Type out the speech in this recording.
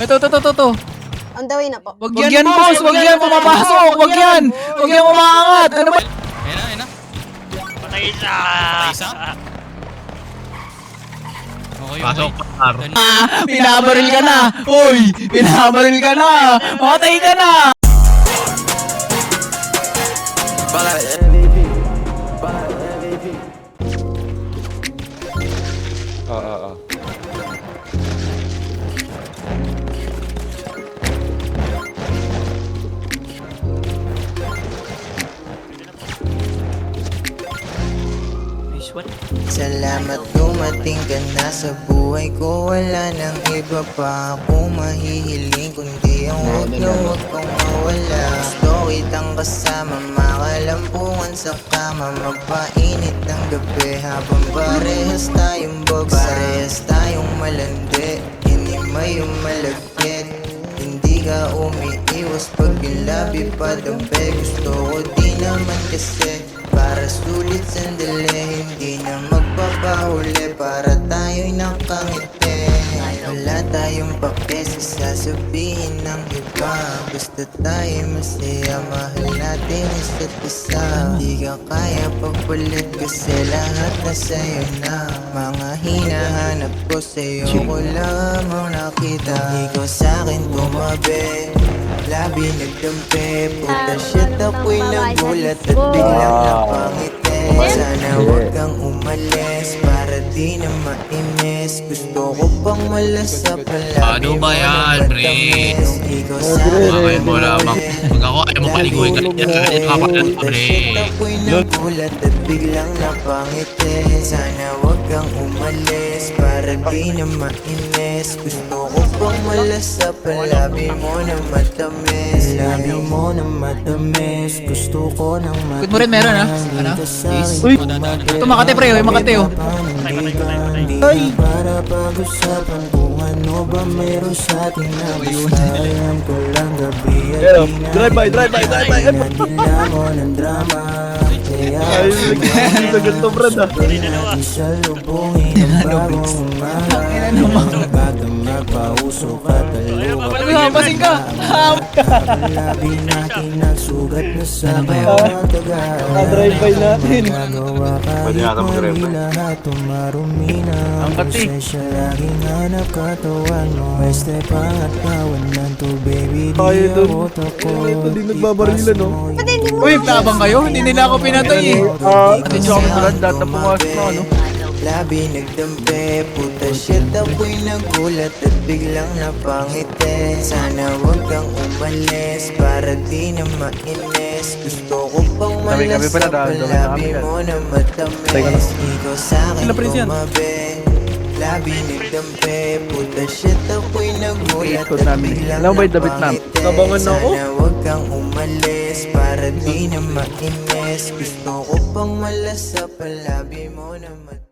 Ito. On the way na po. Wag yan, boss! Wag yan pumapasok! Wag yan! Wag yan umaangat! Ano ba? Ayun na. Patay isa! Patay isa? Okay. Pinabaril ka na! Uy! Pinabaril ka na! Matay ka na! Salamat dumating ka na sa buhay ko. Wala nang iba pa ako mahihiling kundi ang huwag na huwag kang mawala. Gusto kitang kasama, makalampungan sa kama, magpainit ng gabi habang parehas tayong bagsa. Parehas tayong malandi, hindi may umalagkit. Hindi ka umiiwas pag yung labi pa dampe. Gusto ko di naman kasi para sulit sandali, hindi na magpapahuli para tayo'y nakangiti. Wala tayong pake sa sasabihin ng iba, basta tayo masaya, mahal natin isa't isa. Di ka kaya pagpalit kasi lahat na sa'yo na. Mga hinahanap ko sa'yo ko lamang nakita. Ikaw sa'kin tumabi, labi nagdampi. Puta shit ako'y nagulat at biglang napangiti. Sana huwag kang umalis para di na mainis. Gusto ko pang malasap ang labi Ano ba yan, pre? Ikaw sa'kin Bakit mo lamang? Pag ako ayaw mo paliguin ka niya, kahit kapalan ka, pre. ako'y nagulat at biglang napangiti. Sana huwag kang umalis para di na mainis. Gusto ko pang malasap ang labi mo na matamis. Labi mo na matamis. Gusto ko nang matamis. Good mo rin meron ha? Ano? Yes. Uy! Ito Makati pre, uy Makati oh. Ay! Para pag-usapan kung ano ba meron sa atin na basta alam ko lang gabi at Drive by. Pinadila mo ng drama. Kaya Sagot to, Brad, ah. Isalubungin ang bagong umaga. Bago magpausok at Pasing ka! labi natin nagsugat na sa bawat tagal. Drive by natin. Nagawa kahit mali lahat tumarumi na. Ang prosesya laging hanap katawan mo. Pweste pangatawan lang to baby. Di Ay, ito. ako takot. Ito din nagbabarilan, no? Uy, tabang kayo? Hindi nila ako pinatay eh. Atin siya ako tulad, lahat na pumasok na, ano? Labi nagdampi, puta shit ako'y nagulat at biglang napangiti. Sana huwag kang umalis para di na mainis. Gusto ko pang Kami pala, malasap dahil ang kami labi na. mo na matamis. Ikaw sa'kin Sila, Prince, yan. tumabi, labi nagdampi, puta shit ako'y nagulat Ikot at namin. biglang Alam mo ba yung David Nam? napangiti. Nabangan na ako. Sana huwag kang umalis para di na mainis. Gusto ko pang malasap ang labi mo na matamis.